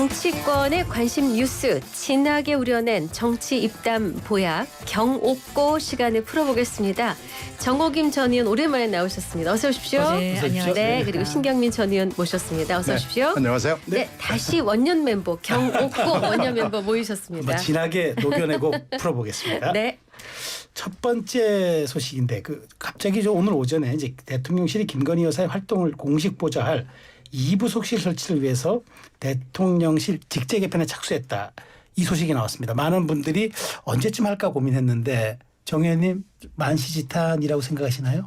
정치권의 관심 뉴스 진하게 우려낸 정치 입담 보약 경옥고 시간을 풀어보겠습니다. 정호김 전 의원 오랜만에 나오셨습니다. 어서 오십시오. 네, 안녕하세요. 네, 그리고 신경민 전 의원 모셨습니다. 어서 오십시오. 안녕하세요. 네, 다시 원년 멤버 경옥고 원년 멤버 모이셨습니다. 진하게 녹여내고 풀어보겠습니다. 네. 첫 번째 소식인데 갑자기 오늘 오전에 이제 대통령실이 김건희 여사의 활동을 공식 보좌할 2부속실 설치를 위해서 대통령실 직제 개편에 착수했다. 이 소식이 나왔습니다. 많은 분들이 언제쯤 할까 고민했는데 정 의원님 만시지탄이라고 생각하시나요?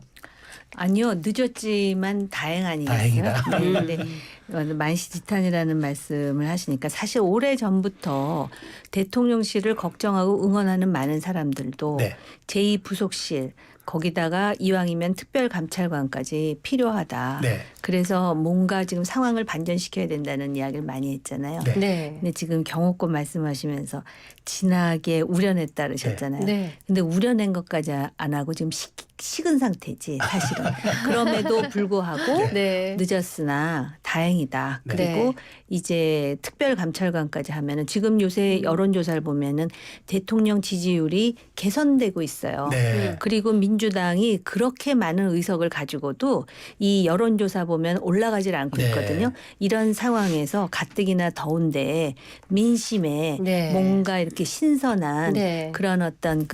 아니요. 늦었지만 다행 아니겠어요? 다행이다. 네, 근데 만시지탄이라는 말씀을 하시니까 사실 오래전부터 대통령실을 걱정하고 응원하는 많은 사람들도 네. 제2부속실 거기다가 이왕이면 특별감찰관까지 필요하다. 네. 그래서 뭔가 지금 상황을 반전시켜야 된다는 이야기를 많이 했잖아요. 네. 네. 근데 지금 경호권 말씀하시면서 진하게 우려냈다 그러셨잖아요. 네. 근데 우려낸 것까지 안 하고 지금 식은 상태지 사실은. 그럼에도 불구하고 네. 늦었으나 다행이다. 네. 그리고 이제 특별감찰관까지 하면은 지금 요새 여론조사를 보면은 대통령 지지율이 개선되고 있어요. 네. 그리고 민주당이 그렇게 많은 의석을 가지고도 이 여론조사 보면 올라가질 않고 네. 있거든요. 이런 상황에서 가뜩이나 더운데 민심에 네. 뭔가 이렇게 신선한 네. 그런 어떤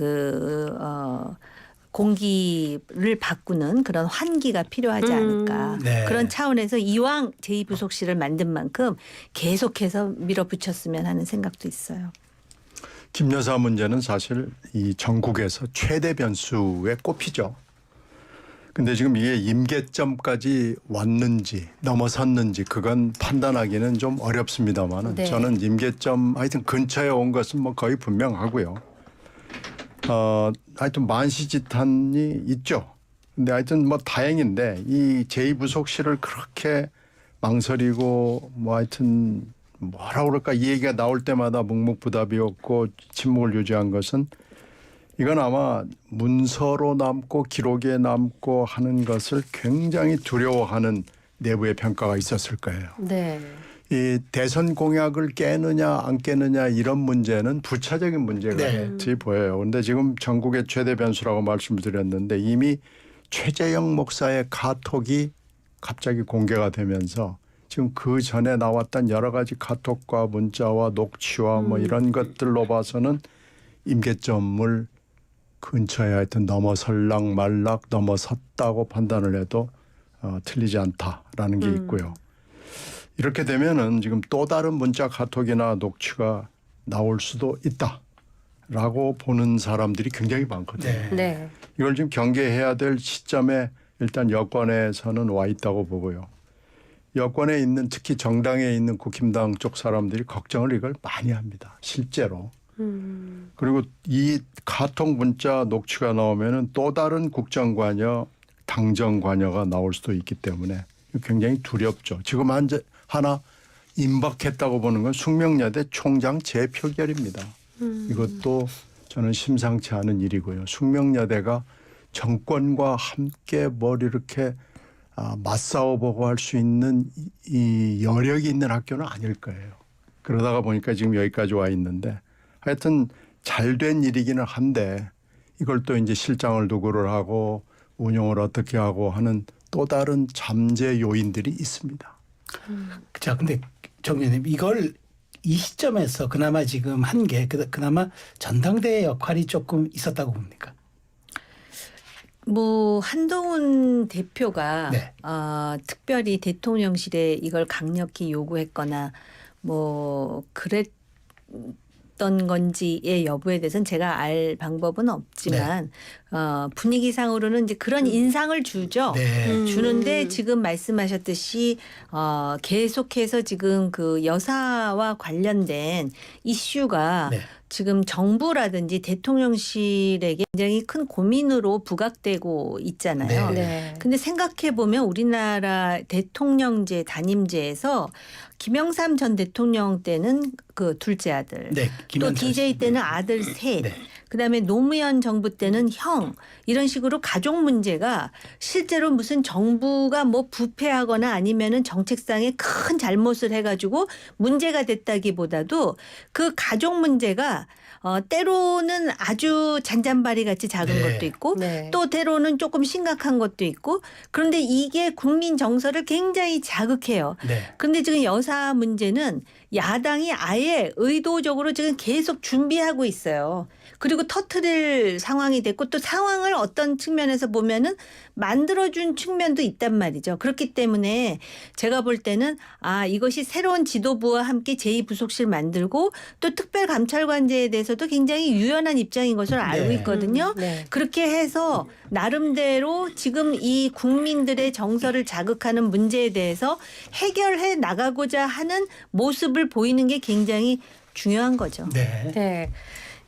공기를 바꾸는 그런 환기가 필요하지 않을까. 네. 그런 차원에서 이왕 제2부속실을 만든 만큼 계속해서 밀어붙였으면 하는 생각도 있어요. 김 여사 문제는 사실 이 전국에서 최대 변수에 꼽히죠. 근데 지금 이게 임계점까지 왔는지 넘어섰는지 그건 판단하기는 좀 어렵습니다만은 네. 저는 임계점 하여튼 근처에 온 것은 뭐 거의 분명하고요. 하여튼 만시지탄이 있죠. 근데 하여튼 뭐 다행인데 이 제2부속실을 그렇게 망설이고 뭐 하여튼 뭐라 그럴까 이 얘기가 나올 때마다 묵묵부답이었고 침묵을 유지한 것은 이건 아마 문서로 남고 기록에 남고 하는 것을 굉장히 두려워하는 내부의 평가가 있었을 거예요. 네. 이 대선 공약을 깨느냐 안 깨느냐 이런 문제는 부차적인 문제가 네. 같이 보여요. 그런데 지금 전국의 최대 변수라고 말씀을 드렸는데 이미 최재형 목사의 카톡이 갑자기 공개가 되면서 지금 그 전에 나왔던 여러 가지 카톡과 문자와 녹취와 뭐 이런 것들로 봐서는 임계점을 근처에 하여튼 넘어설락 말락 넘어섰다고 판단을 해도 틀리지 않다라는 게 있고요. 이렇게 되면은 지금 또 다른 문자 카톡이나 녹취가 나올 수도 있다라고 보는 사람들이 굉장히 많거든요. 네. 네. 이걸 지금 경계해야 될 시점에 일단 여권에서는 와 있다고 보고요. 여권에 있는 특히 정당에 있는 국힘당 쪽 사람들이 걱정을 이걸 많이 합니다. 실제로. 그리고 이 카톡 문자 녹취가 나오면은 또 다른 국정관여, 당정관여가 나올 수도 있기 때문에 굉장히 두렵죠. 지금 하나 임박했다고 보는 건 숙명여대 총장 재표결입니다. 이것도 저는 심상치 않은 일이고요. 숙명여대가 정권과 함께 뭘 이렇게 맞싸워보고 할 수 있는 이 여력이 있는 학교는 아닐 거예요. 그러다가 보니까 지금 여기까지 와 있는데 하여튼 잘된 일이기는 한데 이걸 또 이제 실장을 누구를 하고 운영을 어떻게 하고 하는 또 다른 잠재 요인들이 있습니다. 자, 근데 정 의원님 이걸 이 시점에서 그나마 지금 한 게 그나마 전당대회 역할이 조금 있었다고 봅니까? 뭐 한동훈 대표가 네. 특별히 대통령실에 이걸 강력히 요구했거나 뭐 그랬던 건지의 여부에 대해서는 제가 알 방법은 없지만 분위기상으로는 이제 그런 인상을 주죠. 네. 주는데 지금 말씀하셨듯이 계속해서 지금 그 여사와 관련된 이슈가 네. 지금 정부라든지 대통령실에게 굉장히 큰 고민으로 부각되고 있잖아요. 네. 네. 근데 생각해 보면 우리나라 대통령제 단임제에서 김영삼 전 대통령 때는 그 둘째 아들, 네. 또 김현철 DJ 씨. 때는 아들 셋. 네. 그다음에 노무현 정부 때는 형 이런 식으로 가족 문제가 실제로 무슨 정부가 뭐 부패하거나 아니면은 정책상에 큰 잘못을 해가지고 문제가 됐다기보다도 그 가족 문제가 때로는 아주 잔잔바리 같이 작은 네. 것도 있고 네. 또 때로는 조금 심각한 것도 있고 그런데 이게 국민 정서를 굉장히 자극해요. 네. 그런데 지금 여사 문제는 야당이 아예 의도적으로 지금 계속 준비하고 있어요. 그리고 터트릴 상황이 됐고 또 상황을 어떤 측면에서 보면은 만들어준 측면도 있단 말이죠. 그렇기 때문에 제가 볼 때는 이것이 새로운 지도부와 함께 제2부속실 만들고 또 특별감찰관제에 대해서도 굉장히 유연한 입장인 것을 알고 네. 있거든요. 네. 그렇게 해서 나름대로 지금 이 국민들의 정서를 자극하는 문제에 대해서 해결해 나가고자 하는 모습을 보이는 게 굉장히 중요한 거죠. 네. 네.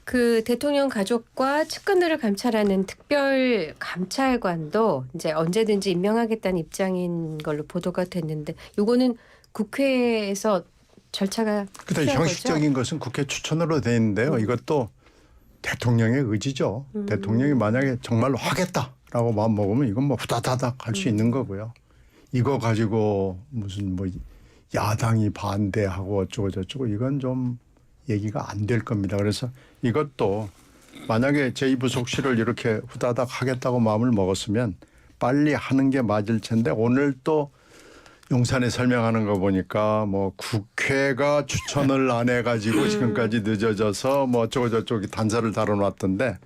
그 대통령 가족과 측근들을 감찰하는 특별 감찰관도 이제 언제든지 임명하겠다는 입장인 걸로 보도가 됐는데 요거는 국회에서 절차가 그다음 필요한 형식적인 것은 국회 추천으로 돼 있는데요. 이것도 대통령의 의지죠. 대통령이 만약에 정말로 하겠다라고 마음 먹으면 이건 뭐 후다다닥 할 수 있는 거고요. 이거 가지고 무슨 뭐 야당이 반대하고 어쩌고 저쩌고 이건 좀 얘기가 안 될 겁니다. 그래서 이것도 만약에 제2부속실을 이렇게 후다닥 하겠다고 마음을 먹었으면 빨리 하는 게 맞을 텐데 오늘 또 용산에 설명하는 거 보니까 뭐 국회가 추천을 안 해가지고 지금까지 늦어져서 뭐 어쩌고 저쩌고 단서를 달아놨던데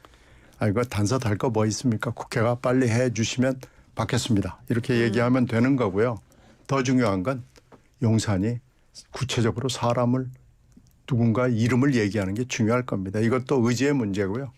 이거 단서 달 거 뭐 있습니까? 국회가 빨리 해 주시면 받겠습니다. 이렇게 얘기하면 되는 거고요. 더 중요한 건 용산이 구체적으로 사람을 누군가 이름을 얘기하는 게 중요할 겁니다. 이것도 의지의 문제고요.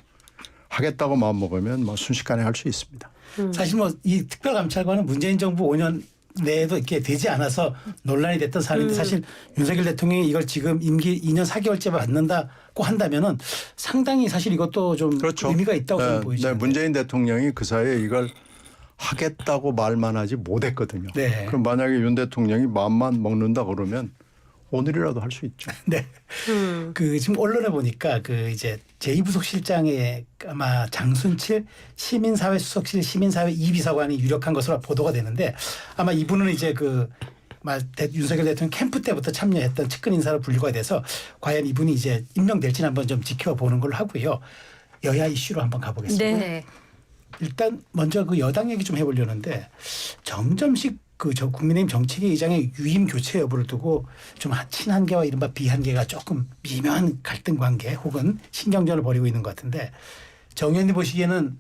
하겠다고 마음먹으면 뭐 순식간에 할 수 있습니다. 사실 뭐 이 특별감찰관은 문재인 정부 5년 내에도 이렇게 되지 않아서 논란이 됐던 사안인데 사실 윤석열 대통령이 이걸 지금 임기 2년 4개월째 받는다고 한다면은 상당히 사실 이것도 좀 그렇죠. 의미가 있다고 저는 보이죠. 네, 문재인 대통령이 그 사이에 이걸 하겠다고 말만 하지 못했거든요. 네. 그럼 만약에 윤 대통령이 마음만 먹는다 그러면 오늘이라도 할 수 있죠. 네. 그 지금 언론에 보니까 그 이제 제2부속실장에 아마 장순칠 시민사회 수석실 시민사회 2비서관이 유력한 것으로 보도가 되는데 아마 이분은 이제 그 윤석열 대통령 캠프 때부터 참여했던 측근 인사로 분류가 돼서 과연 이분이 이제 임명될지는 한번 좀 지켜보는 걸로 하고요. 여야 이슈로 한번 가보겠습니다. 네. 일단 먼저 그 여당 얘기 좀 해보려는데 정점식 그 국민의힘 정책위 의장의 유임 교체 여부를 두고 좀 친한계와 이른바 비한계가 조금 미묘한 갈등 관계 혹은 신경전을 벌이고 있는 것 같은데 정 의원님 보시기에는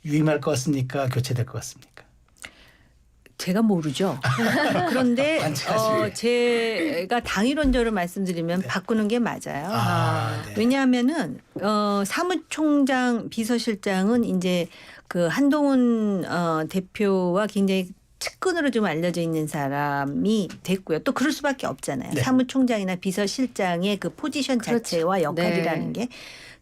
유임할 것 같습니까? 교체될 것 같습니까? 제가 모르죠. 그런데 관측하시길. 제가 당일원적으로 말씀드리면 네. 바꾸는 게 맞아요. 네. 왜냐하면은 사무총장 비서실장은 이제 그 한동훈 대표와 굉장히 측근으로 좀 알려져 있는 사람이 됐고요. 또 그럴 수밖에 없잖아요. 네. 사무총장이나 비서실장의 그 포지션 그렇죠. 자체와 역할이라는 네. 게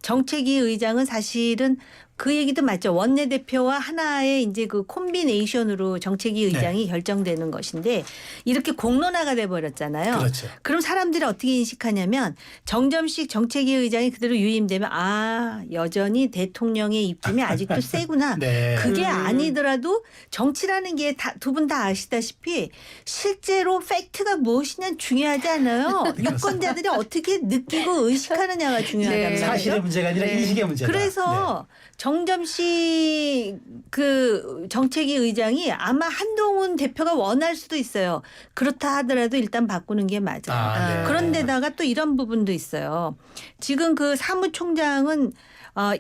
정책위 의장은 사실은 그 얘기도 맞죠. 원내대표와 하나의 이제 그 콤비네이션으로 정책위 의장이 결정되는 것인데 이렇게 공론화가 돼 버렸잖아요. 그렇죠. 그럼 사람들이 어떻게 인식하냐면 정점식 정책위 의장이 그대로 유임되면 여전히 대통령의 입김이 아직도 세구나. 네. 그게 아니더라도 정치라는 게 두 분 다 아시다시피 실제로 팩트가 무엇이냐 중요하지 않아요. 유권자들이 어떻게 느끼고 의식하느냐가 중요하단 네. 말이죠. 사실의 문제가 아니라 네. 인식의 문제다. 그래서 정점식 그 정책위 의장이 아마 한동훈 대표가 원할 수도 있어요. 그렇다 하더라도 일단 바꾸는 게 맞아요. 네. 그런데다가 또 이런 부분도 있어요. 지금 그 사무총장은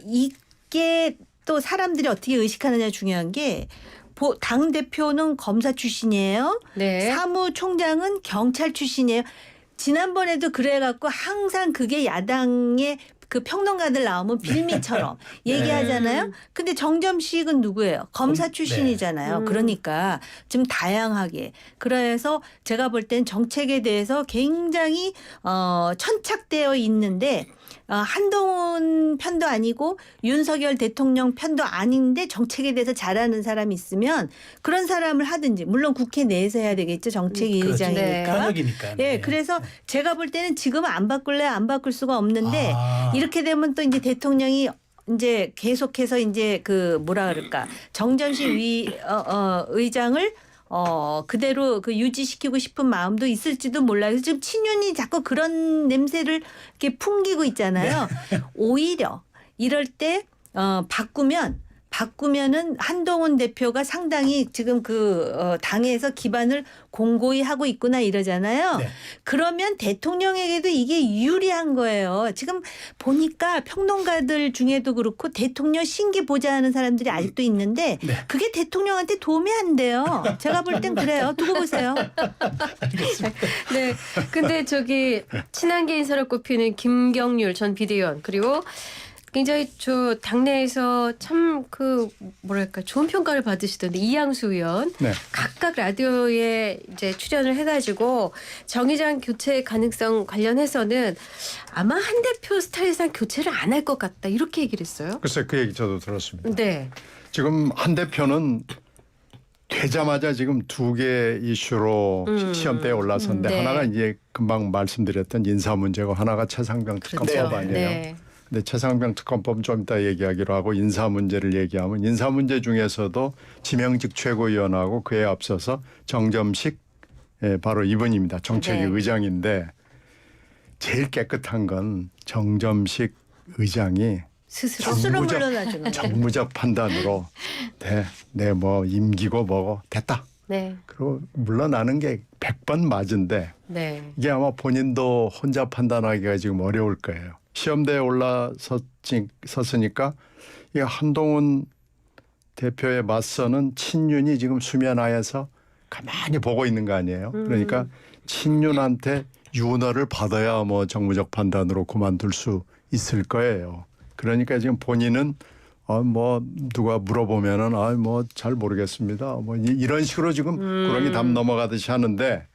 이게 또 사람들이 어떻게 의식하느냐 중요한 게 당 대표는 검사 출신이에요. 네. 사무총장은 경찰 출신이에요. 지난번에도 그래갖고 항상 그게 야당의 그 평론가들 나오면 빌미처럼 얘기하잖아요. 근데 정점식은 누구예요? 검사 출신이잖아요. 그러니까 좀 다양하게. 그래서 제가 볼 땐 정책에 대해서 굉장히 천착되어 있는데 한동훈 편도 아니고 윤석열 대통령 편도 아닌데 정책에 대해서 잘하는 사람이 있으면 그런 사람을 하든지 물론 국회 내에서 해야 되겠죠. 정책위 그렇죠. 의장이니까. 현역이니까. 예, 그래서 제가 볼 때는 지금은 안 바꿀래 안 바꿀 수가 없는데 이렇게 되면 또 이제 대통령이 이제 계속해서 이제 그 뭐라 그럴까 정전식 의장을 그대로 그 유지시키고 싶은 마음도 있을지도 몰라요. 지금 친윤이 자꾸 그런 냄새를 이렇게 풍기고 있잖아요. 오히려 이럴 때 바꾸면은 한동훈 대표가 상당히 지금 당에서 기반을 공고히 하고 있구나 이러잖아요. 네. 그러면 대통령에게도 이게 유리한 거예요. 지금 보니까 평론가들 중에도 그렇고 대통령 신기 보좌하는 사람들이 아직도 있는데 네. 그게 대통령한테 도움이 안 돼요. 제가 볼 땐 그래요. 두고 보세요. 네. 근데 저기 친한계 인사로 꼽히는 김경률 전 비대위원 그리고 굉장히 당내에서 참 뭐랄까 좋은 평가를 받으시던데 이양수 의원 네. 각각 라디오에 이제 출연을 해가지고 정의장 교체 가능성 관련해서는 아마 한 대표 스타일상 교체를 안 할 것 같다 이렇게 얘기를 했어요. 글쎄 그 얘기 저도 들었습니다. 네. 지금 한 대표는 되자마자 지금 2개 이슈로 시험대에 올라섰는데 네. 하나가 이제 금방 말씀드렸던 인사 문제고 하나가 최상병 특검법 그렇죠. 아니에요. 네. 근데 최상병 특검법 좀 이따 얘기하기로 하고 인사 문제를 얘기하면 인사 문제 중에서도 지명직 최고위원하고 그에 앞서서 정점식 바로 이분입니다. 정책위 네. 의장인데 제일 깨끗한 건 정점식 의장이 스스로 물러나주는 거예요. 정무적 판단으로 내 뭐 임기고 뭐고 됐다. 네. 그리고 물러나는 게 100번 맞은데 네. 이게 아마 본인도 혼자 판단하기가 지금 어려울 거예요. 시험대에 올라섰으니까 이 한동훈 대표에 맞서는 친윤이 지금 수면 하에서 가만히 보고 있는 거 아니에요. 그러니까 친윤한테 윤허를 받아야 뭐 정무적 판단으로 그만둘 수 있을 거예요. 그러니까 지금 본인은 뭐 누가 물어보면은 뭐 잘 모르겠습니다. 뭐 이런 식으로 지금 구렁이 담 넘어가듯이 하는데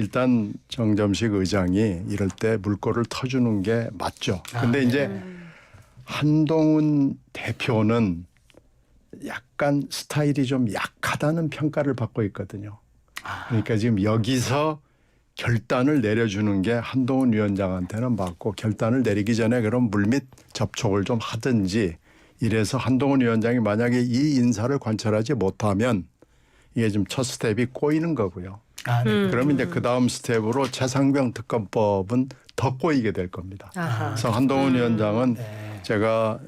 일단 정점식 의장이 이럴 때 물꼬를 터주는 게 맞죠. 근데 이제 한동훈 대표는 약간 스타일이 좀 약하다는 평가를 받고 있거든요. 그러니까 지금 여기서 결단을 내려주는 게 한동훈 위원장한테는 맞고 결단을 내리기 전에 그런 물밑 접촉을 좀 하든지 이래서 한동훈 위원장이 만약에 이 인사를 관철하지 못하면 이게 좀 첫 스텝이 꼬이는 거고요. 네. 그러면 이제 그 다음 스텝으로 최상병 특검법은 더 꼬이게 될 겁니다. 아하. 그래서 한동훈 위원장은 네. 제가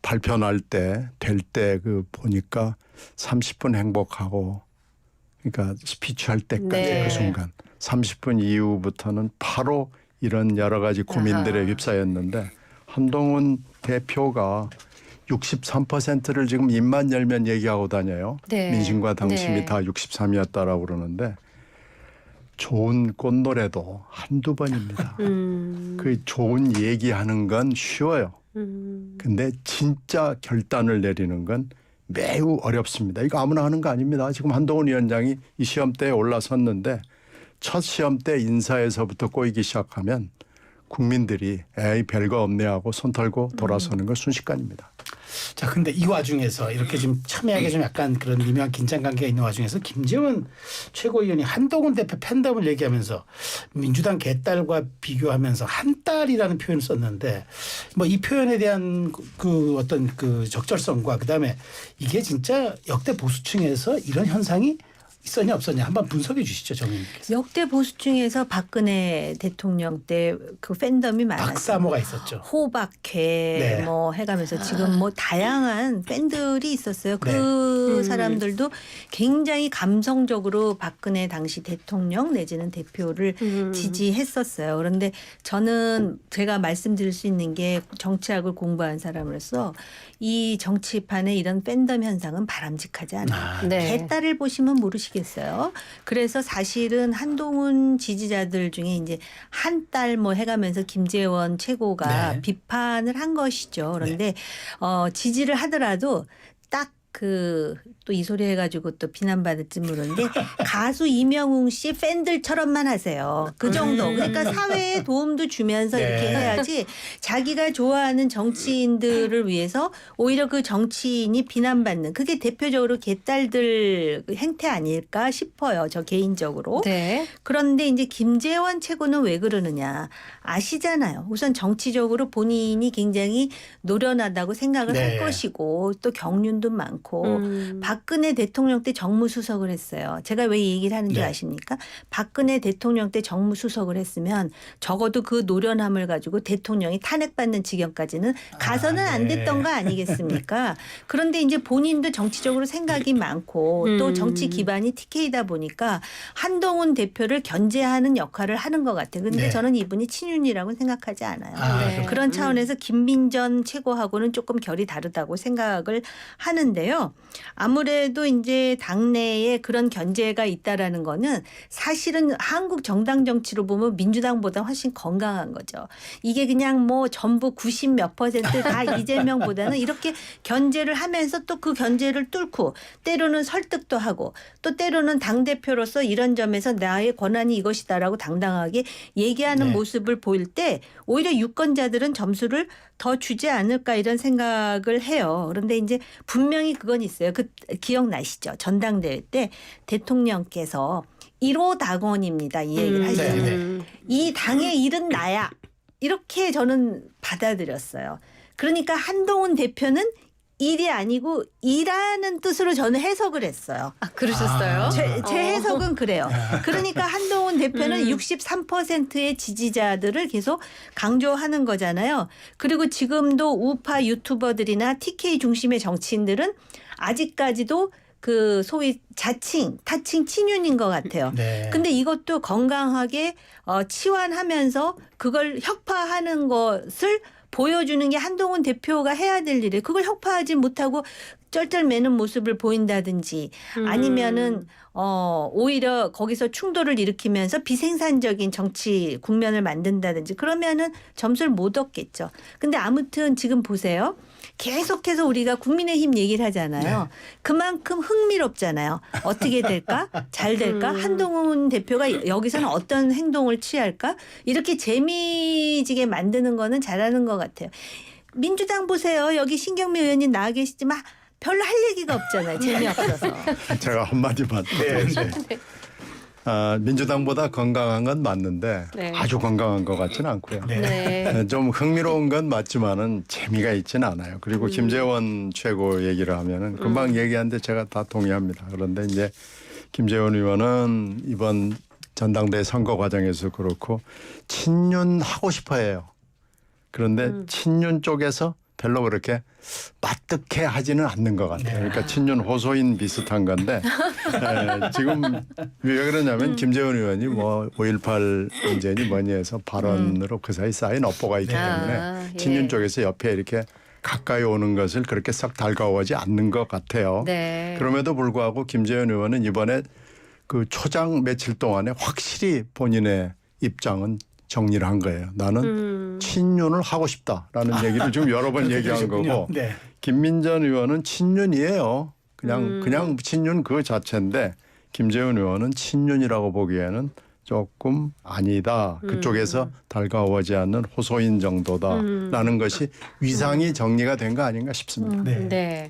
발표 날 때 될 때 보니까 30분 행복하고 그러니까 스피치 할 때까지 네. 그 순간 30분 이후부터는 바로 이런 여러 가지 고민들에 아하. 휩싸였는데 한동훈 대표가 63%를 지금 입만 열면 얘기하고 다녀요. 네. 민심과 당심이 네. 다 63이었다라고 그러는데 좋은 꽃노래도 한두 번입니다. 그 좋은 얘기하는 건 쉬워요. 근데 진짜 결단을 내리는 건 매우 어렵습니다. 이거 아무나 하는 거 아닙니다. 지금 한동훈 위원장이 이 시험대에 올라섰는데 첫 시험대 인사에서부터 꼬이기 시작하면 국민들이 에이 별거 없네 하고 손 털고 돌아서는 건 순식간입니다. 자, 근데 이 와중에서 이렇게 좀 첨예하게 좀 약간 그런 미묘한 긴장 관계가 있는 와중에서 김재원 최고위원이 한동훈 대표 팬덤을 얘기하면서 민주당 개딸과 비교하면서 한딸이라는 표현을 썼는데 뭐 이 표현에 대한 그 어떤 그 적절성과 그다음에 이게 진짜 역대 보수층에서 이런 현상이 있었냐 없었냐 한번 분석해 주시죠, 정의님께서. 역대 보수층에서 박근혜 대통령 때 그 팬덤이 많았어요. 박사모가 있었죠. 호박회 네. 뭐 해가면서 지금 뭐 다양한 팬들이 있었어요. 그 사람들도 굉장히 감성적으로 박근혜 당시 대통령 내지는 대표를 지지했었어요. 그런데 저는 제가 말씀드릴 수 있는 게 정치학을 공부한 사람으로서 이 정치판의 이런 팬덤 현상은 바람직하지 않아요. 네. 개딸을 보시면 모르시겠어요. 그래서 사실은 한동훈 지지자들 중에 이제 한 딸 뭐 해가면서 김재원 최고가 네. 비판을 한 것이죠. 그런데 지지를 하더라도 딱 또 이 소리 해가지고 또 비난받을지 모르는데 가수 이명웅 씨 팬들처럼만 하세요. 그 정도. 그러니까 사회에 도움도 주면서 이렇게 네. 해야지 자기가 좋아하는 정치인들을 위해서 오히려 그 정치인이 비난받는 그게 대표적으로 개딸들 행태 아닐까 싶어요. 저 개인적으로. 네. 그런데 이제 김재원 최고는 왜 그러느냐 아시잖아요. 우선 정치적으로 본인이 굉장히 노련하다고 생각을 네. 할 것이고 또 경륜도 많고 박근혜 대통령 때 정무수석을 했어요. 제가 왜 이 얘기를 하는 줄 네. 아십니까? 박근혜 대통령 때 정무수석을 했으면 적어도 그 노련함을 가지고 대통령이 탄핵받는 지경까지는 가서는 안 네. 됐던 거 아니겠습니까? 그런데 이제 본인도 정치적으로 생각이 많고 또 정치 기반이 TK다 보니까 한동훈 대표를 견제하는 역할을 하는 것 같아요. 근데 네. 저는 이분이 친윤이라고 생각하지 않아요. 네. 그런 차원에서 김민전 최고하고는 조금 결이 다르다고 생각을 하는데요. 아무래도 이제 당내에 그런 견제가 있다라는 거는 사실은 한국 정당 정치로 보면 민주당보다 훨씬 건강한 거죠. 이게 그냥 뭐 전부 90몇 % 다 이재명보다는 이렇게 견제를 하면서 또 그 견제를 뚫고 때로는 설득도 하고 또 때로는 당대표로서 이런 점에서 나의 권한이 이것이다라고 당당하게 얘기하는 네. 모습을 보일 때 오히려 유권자들은 점수를 더 주지 않을까 이런 생각을 해요. 그런데 이제 분명히 그건 있어요. 그 기억나시죠? 전당대회 때 대통령께서 1호 당원입니다. 이 얘기를 하시잖아요. 네. 이 당의 일은 나야. 이렇게 저는 받아들였어요. 그러니까 한동훈 대표는 일이 아니고 일하는 뜻으로 저는 해석을 했어요. 아, 그러셨어요? 제 해석은 그래요. 그러니까 한동훈 대표는 63%의 지지자들을 계속 강조하는 거잖아요. 그리고 지금도 우파 유튜버들이나 TK 중심의 정치인들은 아직까지도 그 소위 자칭, 타칭 친윤인 것 같아요. 네. 근데 이것도 건강하게 치환하면서 그걸 혁파하는 것을 보여주는 게 한동훈 대표가 해야 될 일이에요. 그걸 혁파하지 못하고 쩔쩔매는 모습을 보인다든지 아니면은 오히려 거기서 충돌을 일으키면서 비생산적인 정치 국면을 만든다든지 그러면은 점수를 못 얻겠죠. 근데 아무튼 지금 보세요. 계속해서 우리가 국민의힘 얘기를 하잖아요. 네. 그만큼 흥미롭잖아요. 어떻게 될까? 잘 될까? 한동훈 대표가 여기서는 어떤 행동을 취할까? 이렇게 재미지게 만드는 거는 잘하는 것 같아요. 민주당 보세요. 여기 신경미 의원님 나와 계시지만 별로 할 얘기가 없잖아요. 재미없어서. 제가 한마디만 드려야죠. 민주당보다 건강한 건 맞는데 네. 아주 건강한 것 같지는 않고요. 네. 네. 좀 흥미로운 건 맞지만은 재미가 있지는 않아요. 그리고 김재원 최고 얘기를 하면은 금방 얘기한데 제가 다 동의합니다. 그런데 이제 김재원 의원은 이번 전당대 선거 과정에서 그렇고 친윤 하고 싶어해요. 그런데 친윤 쪽에서 별로 그렇게 마뜩해 하지는 않는 것 같아요. 그러니까 친윤 호소인 비슷한 건데 지금 왜 그러냐면 김재원 의원이 뭐 5.18 문제니 뭐니 해서 발언으로 그 사이 쌓인 업보가 있기 때문에 아, 예. 친윤 쪽에서 옆에 이렇게 가까이 오는 것을 그렇게 썩 달가워하지 않는 것 같아요. 네. 그럼에도 불구하고 김재원 의원은 이번에 그 초장 며칠 동안에 확실히 본인의 입장은 정리를 한 거예요. 나는 친윤을 하고 싶다라는 얘기를 지금 여러 번 얘기한 거고 네. 김민전 의원은 친윤이에요. 그냥 친윤 그 자체인데 김재원 의원은 친윤이라고 보기에는 조금 아니다. 그쪽에서 달가워하지 않는 호소인 정도다라는 것이 위상이 정리가 된 거 아닌가 싶습니다. 네. 네.